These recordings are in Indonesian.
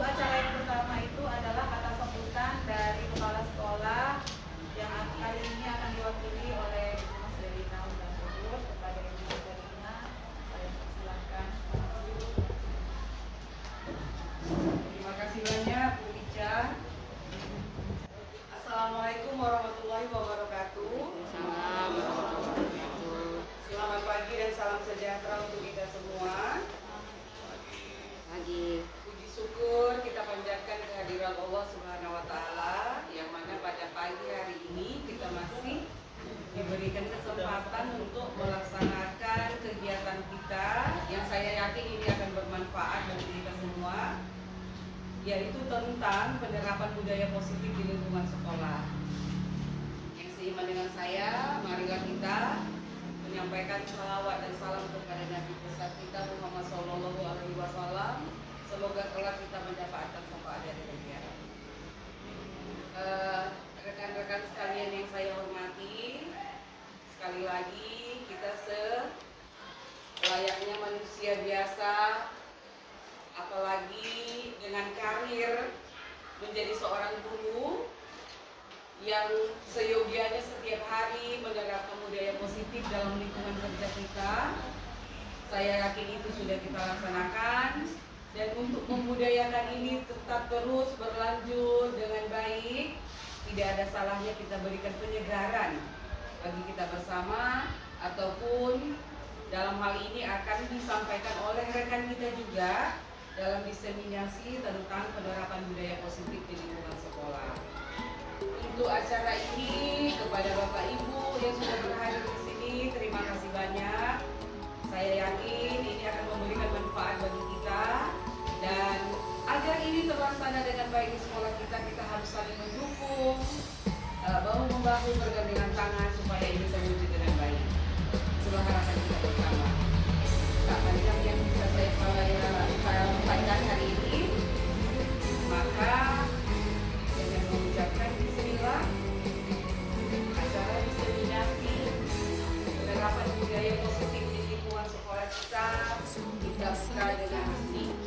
Untuk acara yang pertama itu adalah kata sambutan dari kepala sekolah yang kali ini akan diwakili oleh Ibu Mas Delina Undang kepada Ibu Mas Delina. Saya persilahkan. Terima kasih banyak Bu Ica. Assalamualaikum warahmatullahi wabarakatuh. Selamat pagi dan salam sejahtera untuk kita semua. Puji syukur kita panjatkan kehadiran Allah Subhanahu wa taala yang mana pada pagi hari ini kita masih diberikan kesempatan untuk melaksanakan kegiatan kita yang saya yakin ini akan bermanfaat bagi kita semua, yaitu tentang penerapan budaya positif di lingkungan sekolah. Yang seiman dengan saya, marilah kita menyampaikan salawat dan salam kepada Nabi besar kita Muhammad SAW. Semoga kelak kita mendapatkan syafaat dari beliau. Rekan-rekan sekalian yang saya hormati, sekali lagi kita selayaknya manusia biasa, apalagi dengan karir menjadi seorang guru yang seyogianya setiap hari menerapkan budaya positif dalam lingkungan kerja kita. Saya yakin itu sudah kita laksanakan, dan untuk membudayakan ini tetap terus berlanjut dengan baik, tidak ada salahnya kita berikan penyegaran bagi kita bersama, ataupun dalam hal ini akan disampaikan oleh rekan kita juga dalam diseminasi tentang penerapan budaya positif di lingkungan sekolah. Untuk acara ini, kepada Bapak Ibu yang sudah berhadir di sini, terima kasih banyak. Saya yakin ini akan memberikan manfaat bagi kita, dan agar ini terlaksana dengan baik di sekolah kita, kita harus saling mendukung, bahu membahu, bergandengan tangan supaya ini terwujud dengan baik. Itulah harapan kita bersama. Tak banyak yang bisa saya sampaikan hari ini, maka dengan mengucapkan bismillah, acara diseminasi penerapan budaya positif di lingkungan sekolah kita buka dengan bismillah.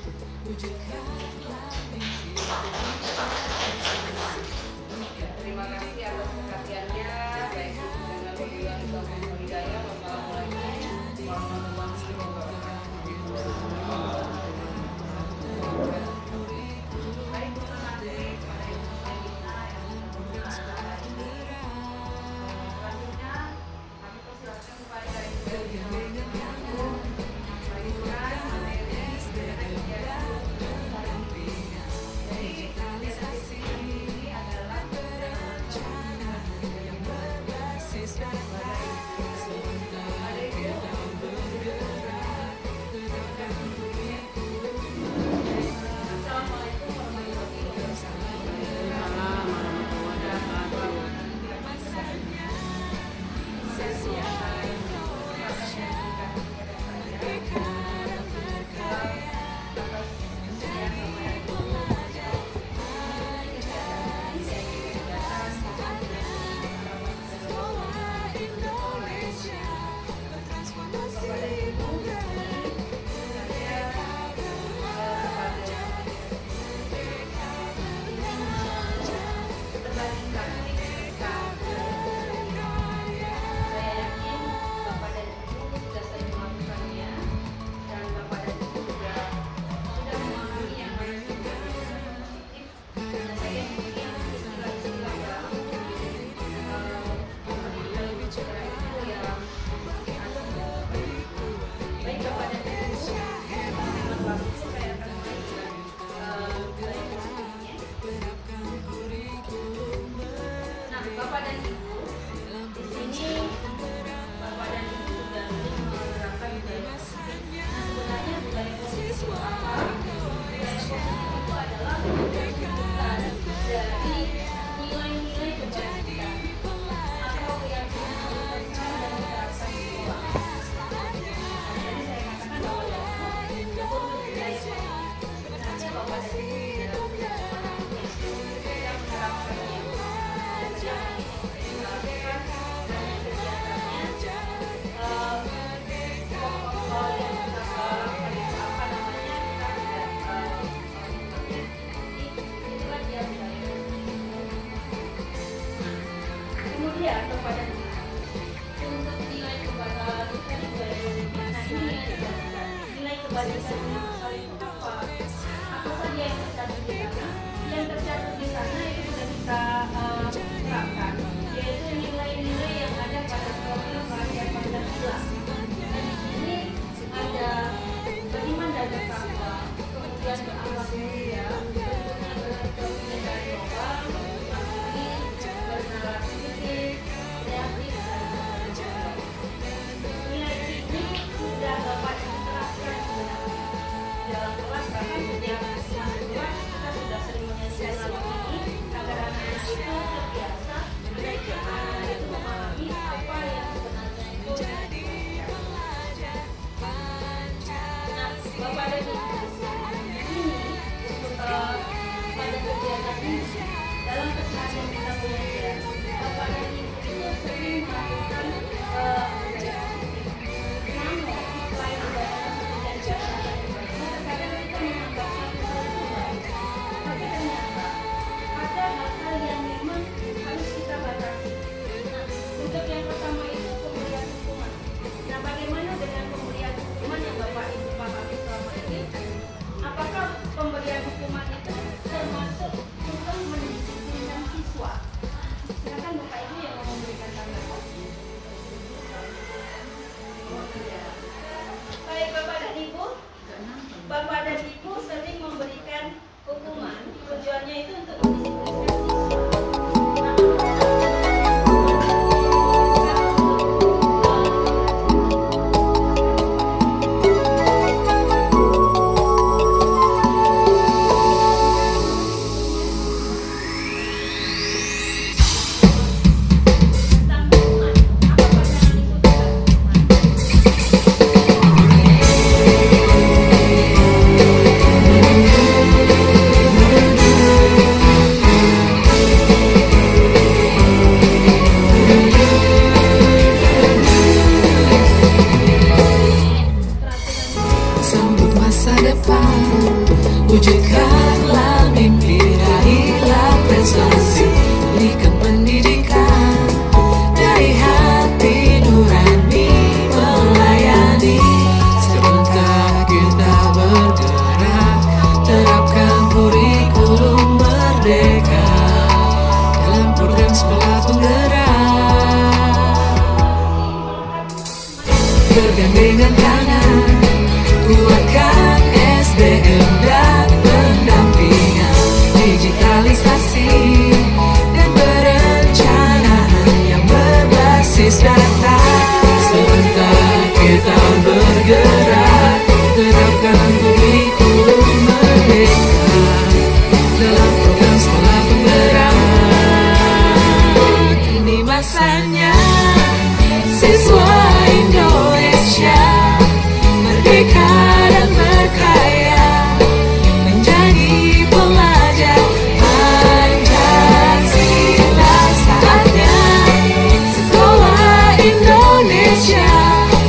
ya kepada untuk nilai kebajikan itu ada. Nah ini nilai kebajikan itu apa? Apa saja yang tercatat di sana? Yang tercatat di sana itu sudah kita terapkan, yaitu nilai-nilai yang ada pada program Karya Pancasila. Dan di sini ada beriman dan bertakwa, kemudian berakhlak mulia, berikutnya berpemikiran dan global, mandiri, bernarasi kritis, kreatif, dan sebagainya. Nilai ini sudah dapat diterapkan sebenarnya dalam kelas, bahkan setiap mahasiswa kita sudah sering menyajikan lagu ini agar anak-anak itu terbiasa dan anak-anak itu memahami apa yang sebenarnya itu. Nah, Bapak dan Ibu, ini pada kegiatan ini dalam keseharian kita belajar, Bapak dan Ibu itu sering melakukan namun selain ibadah dan jasa terkadang kita menganggapnya itu baik, tapi ternyata ada hal-hal yang memang harus kita batasi. Nah, untuk yang pertama itu pemberian hukuman. Nah, bagaimana dengan pemberian hukuman yang Bapak Ibu pahami selama ini? Apakah pemberian hukuman itu termasuk untuk mendisiplinkan siswa? Silakan Bapak Ibu yang mau memberikan tanggapan. Baik Bapak dan Ibu, Bapak dan Ibu sering memberikan hukuman, tujuannya itu untuk mendisiplinkan siswa. Tentang hukuman, apa pandangan Ibu tentang hukuman? Sambut masa depan, wujudkanlah mimpi, raihlah prestasi, berikan pendidikan dari hati nurani melayani. Sebentar kita bergerak, terapkan kurikulum merdeka dalam program sekolah penggerak. Bergandengan tangan, kuatkan SDM dan pendampingan, digitalisasi dan perencanaan yang berbasis data. Sebentar kita bergerak, terapkan kurikulum merdeka dalam program sekolah penggerak. Ini masanya siswa Indonesia merdeka dan berkarya, menjadi pelajar Pancasila. Saatnya sekolah Indonesia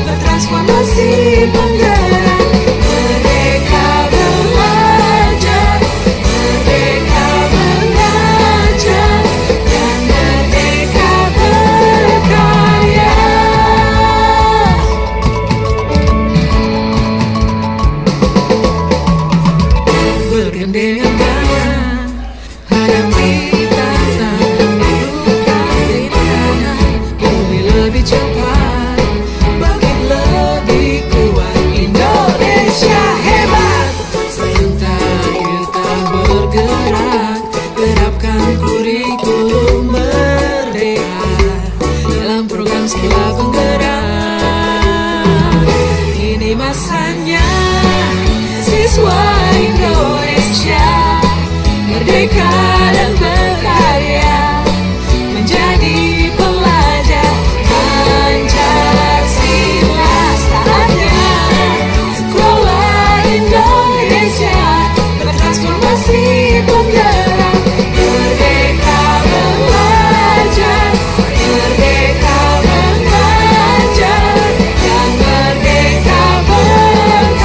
bertransformasi penggerak, merdeka belajar, merdeka mengajar, dan merdeka berkarya. Bergandengan tangan, hadapi tantangan, hidupkan rintangan, pulih lebih cepat, bangkit lebih kuat, Indonesia hebat. Sebentar kita bergerak, terapkan kurikulum merdeka dalam program sekolah penggerak. Ini masanya siswa Indonesia merdeka dan berkarya, menjadi pelajar Pancasila. Saatnya sekolah Indonesia bertransformasi penggerak, merdeka belajar, merdeka mengajar, dan merdeka berkarya.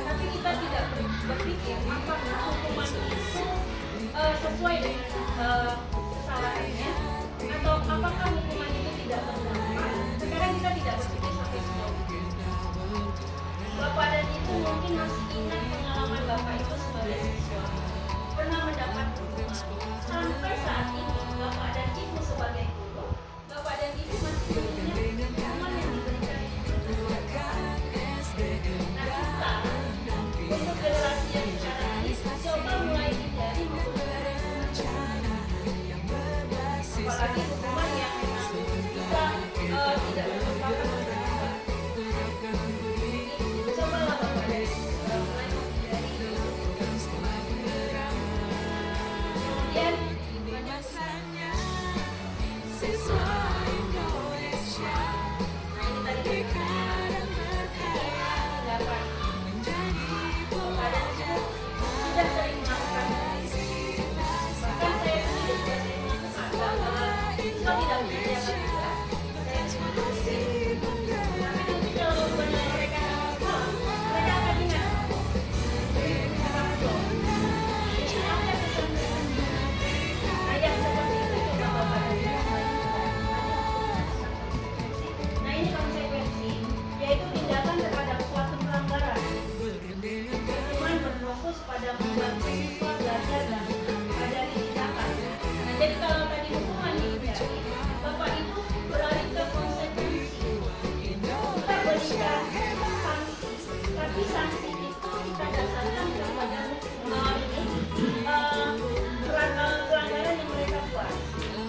tapi kita tidak berpikir apakah hukuman itu sesuai dengan kesalahannya atau apakah hukuman itu tidak berdampak. Sekarang kita tidak berpikir sampai sejauh itu. Bapak dan Ibu mungkin masih ingat pengalaman Bapak itu sebagai siswa pernah mendapat hukuman. Sampai saat ini Bapak dan Ibu sebagai guru, Bapak dan Ibu masih mengingat hukuman yang diberikan itu. Nah kita untuk generasi yang sekarang ini coba mulai hindari menggunakan apalagi hukuman yang memang kita tidak merupakan berdampak. Cobalah Bapak dan Ibu mulai menghindari itu. Kemudian Siswa Indonesia nah ini tadi dapat Bapak dan Ibu sudah sering melakukan bahkan saya sendiri juga sering melakukan bahwa siswa tidak bekerja juga saya cuma tapi nanti kalau benar mereka mereka akan ingat apa dong ini ada pesan-pesan nah yang seperti itu coba Bapak dan Ibu mulai nah ini konsekuensi yaitu tindakan terhadap suatu pelanggaran. Hukuman berfokus pada membuat siswa belajar dan menyadari tindakan. Nah, jadi kalau tadi hukuman dihindari, Bapak Ibu beralih ke konsekuensi. Kita berikan sanksi, tapi sanksi itu kita dasarkan kepada pelanggaran yang mereka buat.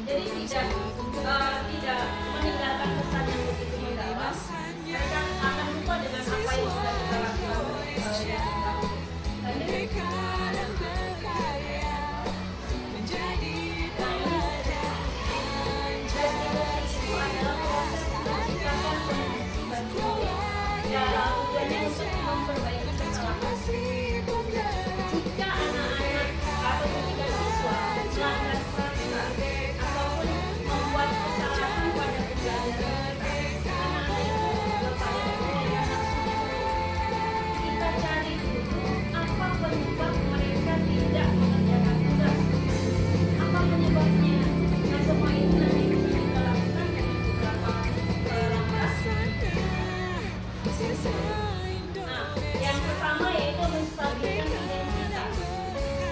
Jadi tidak meninggalkan kesan yang begitu mendalam. Mereka akan lupa dengan apa yang sudah kita lakukan. Restitusi itu adalah proses menciptakan kondisi baru dalam tujuannya untuk memperbaiki kesalahan. Jika anak-anak atau ketika siswa melanggar peraturan ataupun membuat kesalahan pada pembelajaran kita, kita cari dulu apa penyebab mereka tidak mengerjakan tugas. Apa penyebabnya? Nah semua itu nanti bisa kita lakukan dengan beberapa langkah. Nah, yang pertama yaitu menstabilkan identitas.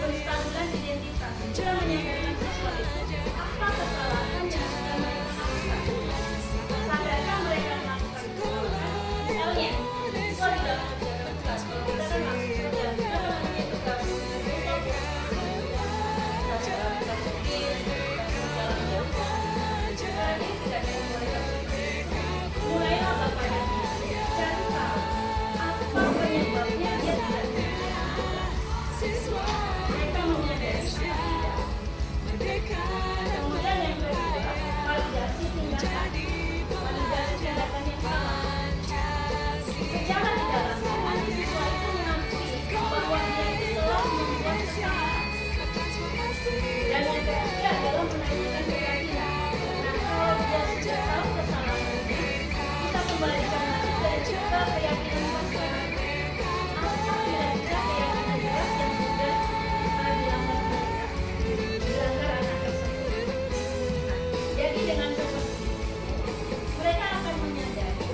Penstabilan identitas. Kita menyadarkan siswa itu apa kesalahan yang sudah mereka lakukan. Sadarkah mereka melakukan kesalahan? Misalnya, siswa tidak mengerjakan tugas. Kalau kita kan langsung kerja, kita kan namanya tugas untuk jalan jauh. Jadi tidak ada yang boleh mulailah Bapak dan Ibu cari tahu apa penyebabnya dia tidak mereka menyadari tidak. Kemudian yang kedua, validasi tindakan. Validasi tindakan yang salah. Secara tidak langsung, siswa itu mengakui bahwa dia itu telah membuat kesalahan. Dan yang ketiga adalah menanyakan keyakinan. Nah, kalau dia sudah tahu kesalahannya, kita kembalikan lagi ke keyakinan masyarakat. Apa kira-kira keyakinan jelas yang sudah dilanggar mereka, dilanggar anak tersebut. Jadi dengan seperti itu, mereka akan menyadari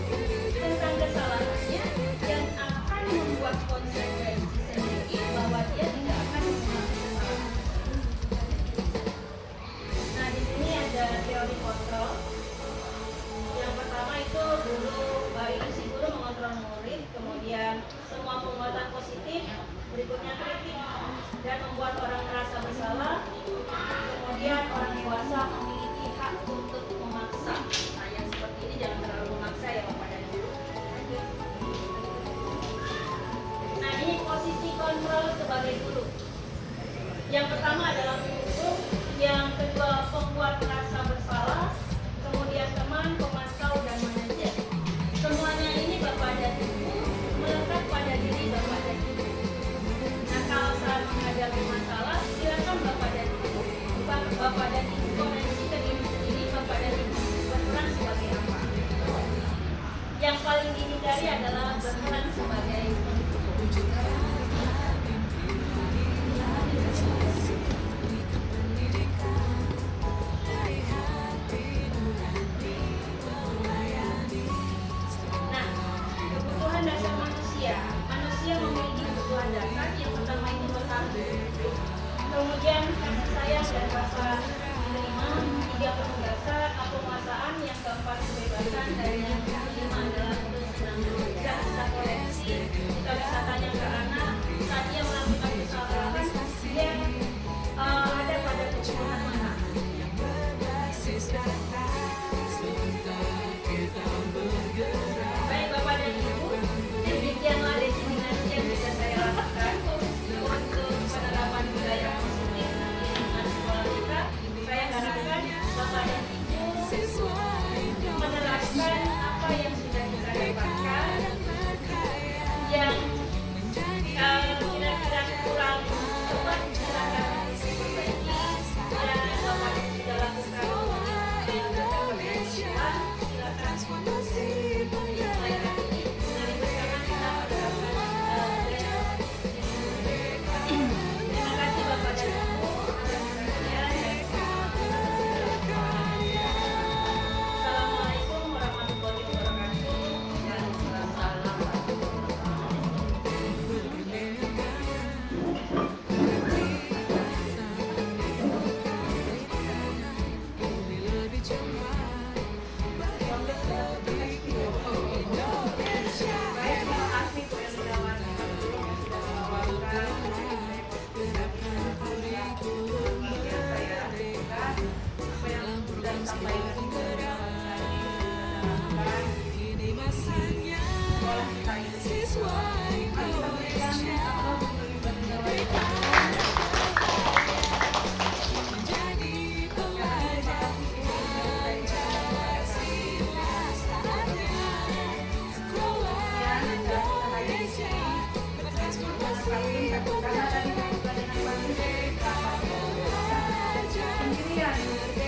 tentang kesalahannya dan akan membuat konsekuensi sendiri bahwa dia tidak akan mengulangi kesalahan. Nah, di sini ada teori kontrol. Yang pertama itu guru, si guru mengontrol murid, kemudian semua penguatan positif, berikutnya kritik dan membuat orang merasa bersalah, kemudian orang dewasa memiliki hak untuk memaksa. Nah, yang seperti ini jangan terlalu memaksa ya Bapak dan Ibu. Nah, ini posisi kontrol sebagai guru. Yang pertama adalah guru, yang kedua pembuat merasa bersalah, kemudian teman, pemantau, dan manajer. Semuanya ini Bapak dan Ibu melekat pada diri Bapak dan Ibu. Nah, kalau saat menghadapi masalah, silakan Bapak dan Ibu koreksi ke diri sendiri Bapak dan Ibu berperan sebagai apa. Yang paling dihindari adalah berperan sebagai dasar. Yang pertama itu bekal, kemudian kasih sayang dan rasa menerima, 3 penugasan, penguasaan, yang keempat kebebasan, dan yang kelima adalah kesenangan. Kita bisa koreksi, kita bisa tanya ke anak saat dia melakukan kesalahan yang ada pada kebutuhan anak. Baik Bapak dan Ibu, demikianlah diseminasi yang bisa saya lakukan untuk penerapan budaya positif di lingkungan sekolah kita. Saya harapkan Bapak dan Ibu menerapkan apa yang sudah kita dapatkan, yang kira-kira kurang tepat silakan diperbaiki, dan Bapak yang sudah lakukan yang dapat dilakukan silakan mulai hari ini dari sekarang kita menerapkan terima kasih Bapak dan Ibu atas perhatian. Assalamualaikum warahmatullahi wabarakatuh. Baik, terima kasih Bu Eliawan yang sudah membawakan kemudian saya aktifkan apa yang sudah disampaikan itu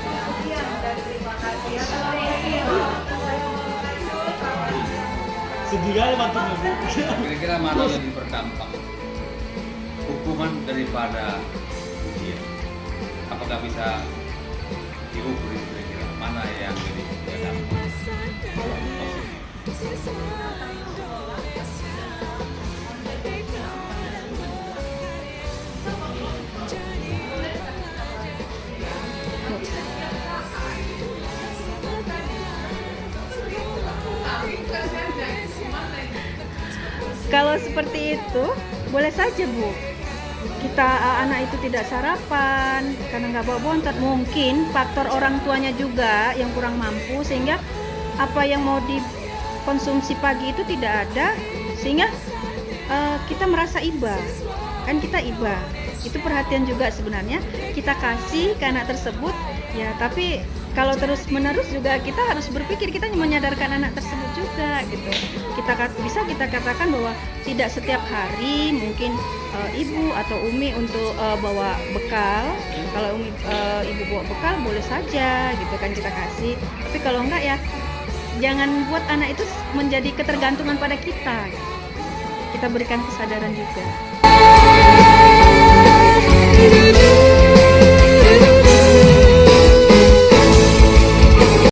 sekolah kita ini. Mari kita berikan aplaus untuk Ibu Eliawan. Sedih kali mantunya Bu. Kira-kira mana yang lebih berdampak? Hukuman daripada ujian. Apakah bisa diukur kira-kira mana yang lebih berdampak? Kalau seperti itu, boleh saja Bu. Kita anak itu tidak sarapan karena nggak bawa bontot. Mungkin faktor orang tuanya juga yang kurang mampu sehingga apa yang mau dikonsumsi pagi itu tidak ada, sehingga kita merasa iba. Kan kita iba. Itu perhatian juga sebenarnya kita kasih ke anak tersebut. Ya, tapi kalau terus menerus juga kita harus berpikir, kita menyadarkan anak tersebut juga gitu. Bisa kita katakan bahwa tidak setiap hari mungkin ibu atau Umi untuk bawa bekal. Kalau ibu bawa bekal boleh saja gitu kan kita kasih. Tapi kalau enggak ya jangan buat anak itu menjadi ketergantungan pada kita. Kita berikan kesadaran juga.